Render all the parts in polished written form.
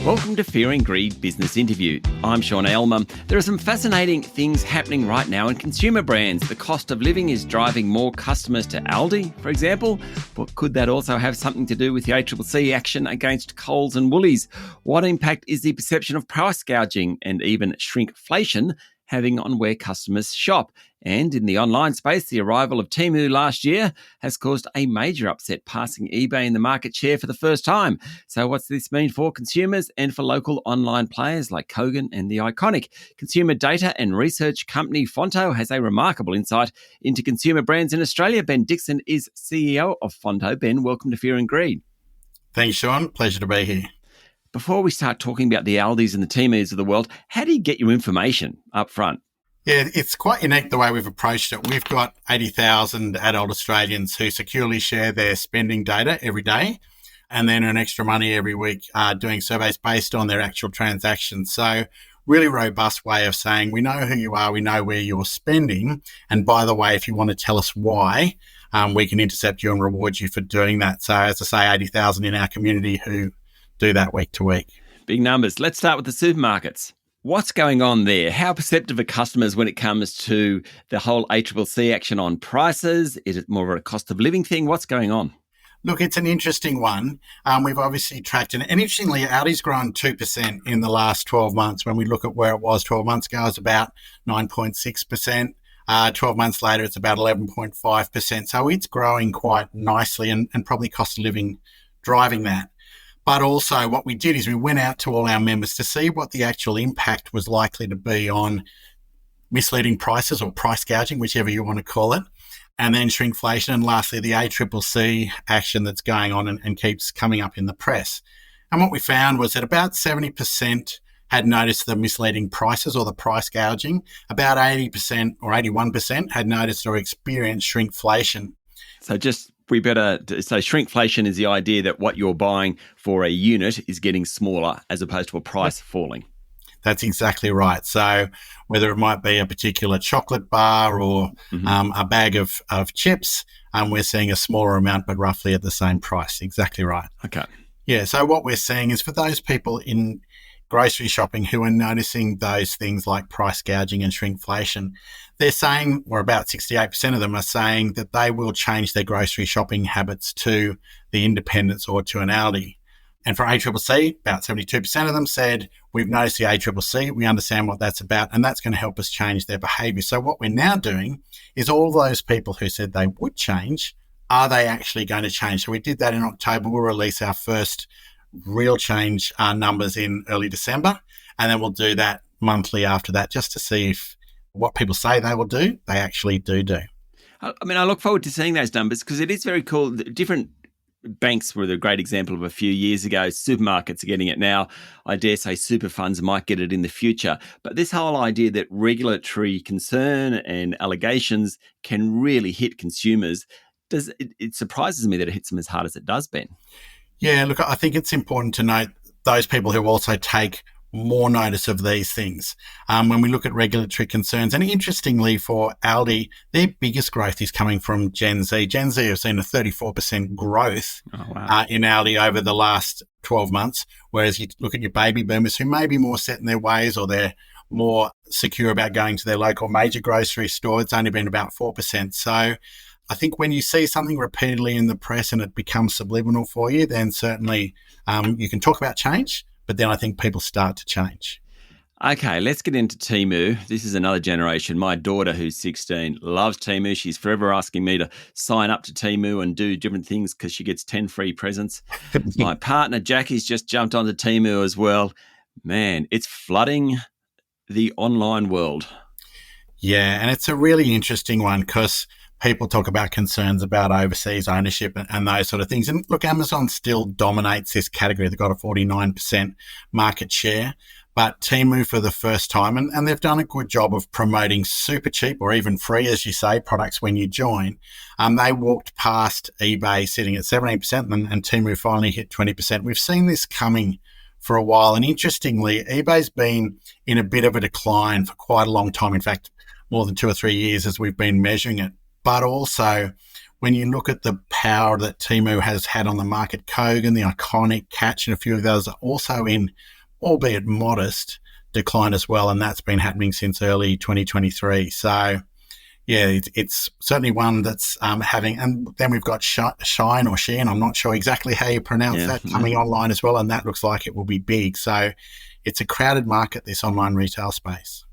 Welcome to Fear and Greed Business Interview. I'm Sean Aylmer. There are some fascinating things happening right now in consumer brands. The cost of living is driving more customers to Aldi, for example. But could that also have something to do with the ACCC action against Coles and Woolies? What impact is the perception of price gouging and even shrinkflation having on where customers shop? And in the online space, the arrival of Temu last year has caused a major upset, passing eBay in the market share for the first time. So what's this mean for consumers and for local online players like Kogan and The Iconic? Consumer data and research company Fonto has a remarkable insight into consumer brands in Australia. Ben Dixon is CEO of Fonto. Ben, welcome to Fear and Greed. Thanks, Sean. Pleasure to be here. Before we start talking about the Aldis and the Temus of the world, how do you get your information up front? Yeah, it's quite unique the way we've approached it. We've got 80,000 adult Australians who securely share their spending data every day and then earn extra money every week doing surveys based on their actual transactions. So really robust way of saying we know who you are, we know where you're spending. And by the way, if you want to tell us why, we can intercept you and reward you for doing that. So as I say, 80,000 in our community who do that week to week. Big numbers. Let's start with the supermarkets. What's going on there? How perceptive are customers when it comes to the whole ACCC action on prices? Is it more of a cost of living thing? What's going on? Look, it's an interesting one. We've obviously tracked it. And interestingly, Aldi's grown 2% in the last 12 months. When we look at where it was 12 months ago, it's about 9.6%. 12 months later, it's about 11.5%. So it's growing quite nicely and probably cost of living driving that. But also what we did is we went out to all our members to see what the actual impact was likely to be on misleading prices or price gouging, whichever you want to call it, and then shrinkflation, and lastly, the ACCC action that's going on and keeps coming up in the press. And what we found was that about 70% had noticed the misleading prices or the price gouging. About 80% or 81% had noticed or experienced shrinkflation. So shrinkflation is the idea that what you're buying for a unit is getting smaller as opposed to a price falling. That's exactly right. So whether it might be a particular chocolate bar or a bag of chips, we're seeing a smaller amount but roughly at the same price. Exactly right. Okay. Yeah. So what we're seeing is for those people in grocery shopping who are noticing those things like price gouging and shrinkflation, they're saying, or about 68% of them are saying that they will change their grocery shopping habits to the independents or to an Aldi. And for ACCC, about 72% of them said, we've noticed the ACCC, we understand what that's about, and that's going to help us change their behaviour. So what we're now doing is all those people who said they would change, are they actually going to change? So we did that in October. We'll release our first real change numbers in early December, and then we'll do that monthly after that just to see if what people say they will do, they actually do. I mean, I look forward to seeing those numbers because it is very cool. Different banks were the great example of a few years ago. Supermarkets are getting it now. I dare say super funds might get it in the future. But this whole idea that regulatory concern and allegations can really hit consumers, it surprises me that it hits them as hard as it does, Ben. Yeah, look, I think it's important to note those people who also take more notice of these things. When we look at regulatory concerns, and interestingly for Aldi, their biggest growth is coming from Gen Z. Gen Z have seen a 34% growth in Aldi over the last 12 months, whereas you look at your baby boomers who may be more set in their ways or they're more secure about going to their local major grocery store, it's only been about 4%. So I think when you see something repeatedly in the press and it becomes subliminal for you, then certainly you can talk about change, but then I think people start to change. Okay, let's get into Temu. This is another generation. My daughter, who's 16, loves Temu. She's forever asking me to sign up to Temu and do different things because she gets 10 free presents. My partner, Jackie's just jumped onto Temu as well. Man, it's flooding the online world. Yeah, and it's a really interesting one because people talk about concerns about overseas ownership and those sort of things. And look, Amazon still dominates this category. They've got a 49% market share. But Temu for the first time, and they've done a good job of promoting super cheap or even free, as you say, products when you join. They walked past eBay sitting at 17% and Temu finally hit 20%. We've seen this coming for a while. And interestingly, eBay's been in a bit of a decline for quite a long time. In fact, more than 2 or 3 years as we've been measuring it. But also when you look at the power that Temu has had on the market, Kogan, The Iconic, Catch, and a few of those are also in, albeit modest, decline as well, and that's been happening since early 2023. So, yeah, it's certainly one that's having, and then we've got Shine or Shein, I'm not sure exactly how you pronounce that, coming online as well, and that looks like it will be big. So it's a crowded market, this online retail space.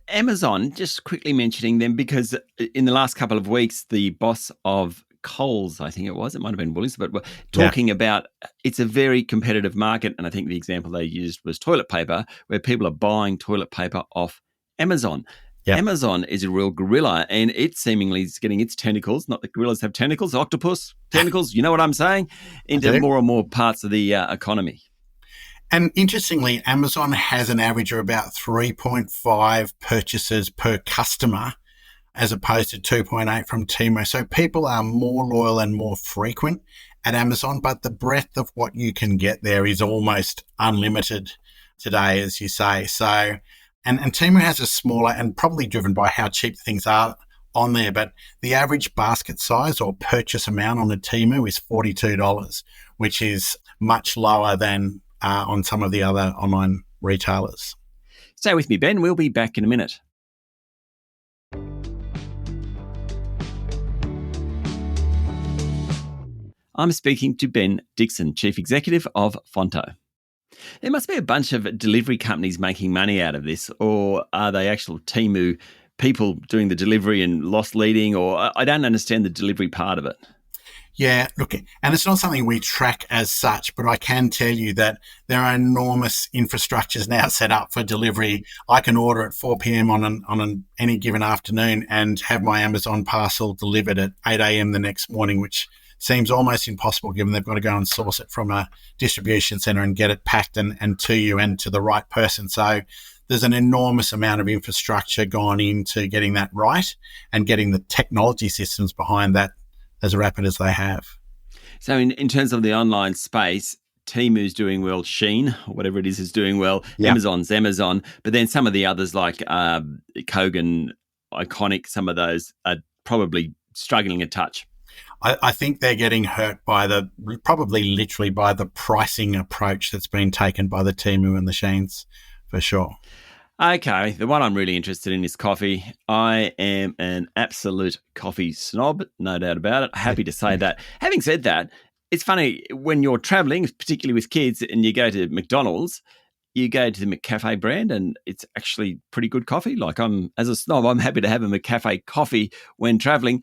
Amazon, just quickly mentioning them, because in the last couple of weeks, the boss of Coles, I think it might have been Woolies, but talking about it's a very competitive market. And I think the example they used was toilet paper, where people are buying toilet paper off Amazon. Yep. Amazon is a real gorilla, and it seemingly is getting its tentacles, not that gorillas have tentacles, octopus tentacles, you know what I'm saying, into more and more parts of the economy. And interestingly, Amazon has an average of about 3.5 purchases per customer, as opposed to 2.8 from Temu. So people are more loyal and more frequent at Amazon, but the breadth of what you can get there is almost unlimited today, as you say. So, and Temu has a smaller, and probably driven by how cheap things are on there, but the average basket size or purchase amount on the Temu is $42, which is much lower than on some of the other online retailers. Stay with me, Ben. We'll be back in a minute. I'm speaking to Ben Dixon, Chief Executive of Fonto. There must be a bunch of delivery companies making money out of this, or are they actual Temu people doing the delivery and loss leading, or I don't understand the delivery part of it. Yeah, look, and it's not something we track as such, but I can tell you that there are enormous infrastructures now set up for delivery. I can order at 4 p.m. on any given afternoon and have my Amazon parcel delivered at 8 a.m. the next morning, which seems almost impossible given they've got to go and source it from a distribution centre and get it packed and to you and to the right person. So there's an enormous amount of infrastructure gone into getting that right and getting the technology systems behind that as rapid as they have. So in terms of the online space, Temu's doing well, Shein, or whatever it is doing well, yep. Amazon's Amazon, but then some of the others like Kogan, Iconic, some of those are probably struggling a touch. I think they're getting hurt by probably literally by the pricing approach that's been taken by the Temu and the Sheins, for sure. Okay, the one I'm really interested in is coffee. I am an absolute coffee snob, no doubt about it. Happy to say that. Having said that, it's funny, when you're traveling, particularly with kids, and you go to McDonald's, you go to the McCafe brand and it's actually pretty good coffee. Like as a snob, I'm happy to have a McCafe coffee when traveling.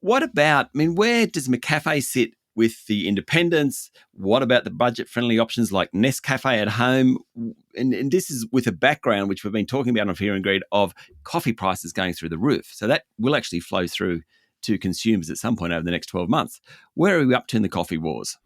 What about, where does McCafe sit with the independents? What about the budget-friendly options like Nescafe at home? And this is with a background, which we've been talking about on Fear and Greed, of coffee prices going through the roof. So that will actually flow through to consumers at some point over the next 12 months. Where are we up to in the coffee wars?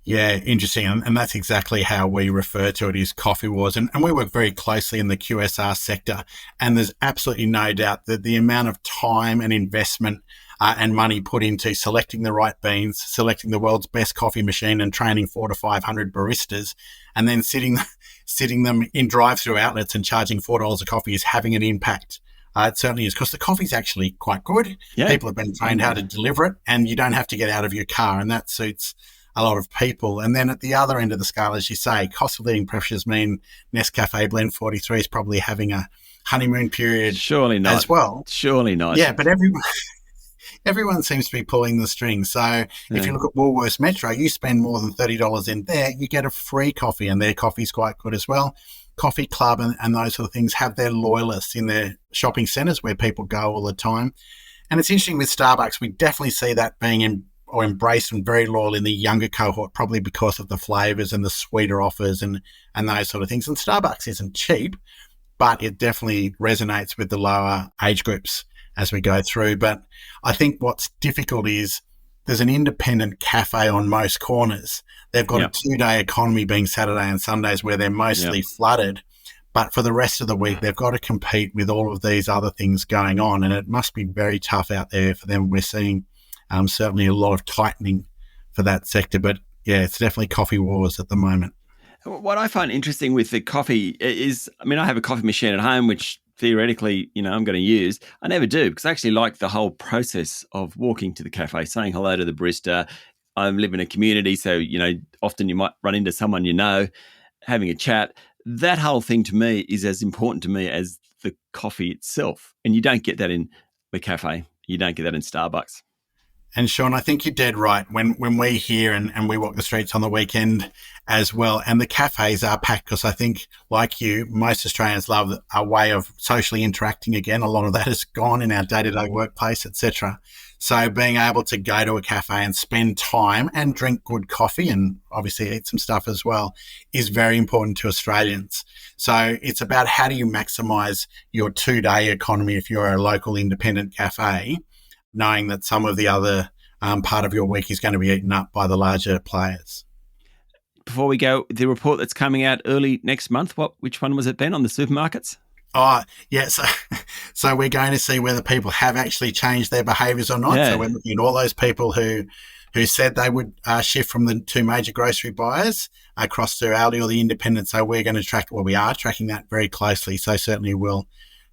Yeah, interesting. And that's exactly how we refer to it, is coffee wars. And we work very closely in the QSR sector. And there's absolutely no doubt that the amount of time and investment and money put into selecting the right beans, selecting the world's best coffee machine and training 400 to 500 baristas, and then sitting them in drive-through outlets and charging $4 a coffee is having an impact. It certainly is, because the coffee's actually quite good. Yeah. People have been trained how to deliver it, and you don't have to get out of your car, and that suits a lot of people. And then at the other end of the scale, as you say, cost of living pressures mean Nescafe Blend 43 is probably having a honeymoon period. Surely not. As well. Surely not. Yeah, but everyone seems to be pulling the strings. So if you look at Woolworths Metro, you spend more than $30 in there, you get a free coffee, and their coffee's quite good as well. Coffee Club and those sort of things have their loyalists in their shopping centres where people go all the time. And it's interesting with Starbucks, we definitely see that being embraced and very loyal in the younger cohort, probably because of the flavours and the sweeter offers and those sort of things. And Starbucks isn't cheap, but it definitely resonates with the lower age groups as we go through. But I think what's difficult is there's an independent cafe on most corners. They've got a 2-day economy, being Saturday and Sundays, where they're mostly flooded. But for the rest of the week, they've got to compete with all of these other things going on. And it must be very tough out there for them. We're seeing certainly a lot of tightening for that sector. But yeah, it's definitely coffee wars at the moment. What I find interesting with the coffee is, I have a coffee machine at home, which theoretically, I'm going to use. I never do, because I actually like the whole process of walking to the cafe, saying hello to the barista. I live in a community, so, often you might run into someone having a chat. That whole thing to me is as important to me as the coffee itself. And you don't get that in the cafe. You don't get that in Starbucks. And Sean, I think you're dead right. When we hear and we walk the streets on the weekend as well, and the cafes are packed, because I think, like you, most Australians love a way of socially interacting again. A lot of that is gone in our day-to-day workplace, etc. So being able to go to a cafe and spend time and drink good coffee and obviously eat some stuff as well is very important to Australians. So it's about how do you maximise your 2-day economy if you're a local independent cafe, knowing that some of the other part of your week is going to be eaten up by the larger players. Before we go, the report that's coming out early next month, which one was it, Ben, on the supermarkets? Oh, yeah. So we're going to see whether people have actually changed their behaviours or not. Yeah. So we're looking at all those people who said they would shift from the two major grocery buyers across to Aldi or the independents. So we're going to we are tracking that very closely. So certainly we'll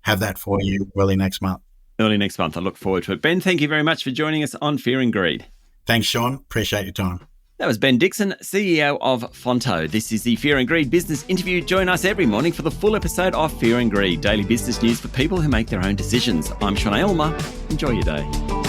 have that for you early next month. Early next month. I look forward to it. Ben, thank you very much for joining us on Fear and Greed. Thanks, Sean. Appreciate your time. That was Ben Dixon, CEO of Fonto. This is the Fear and Greed Business Interview. Join us every morning for the full episode of Fear and Greed, daily business news for people who make their own decisions. I'm Sean Aylmer. Enjoy your day.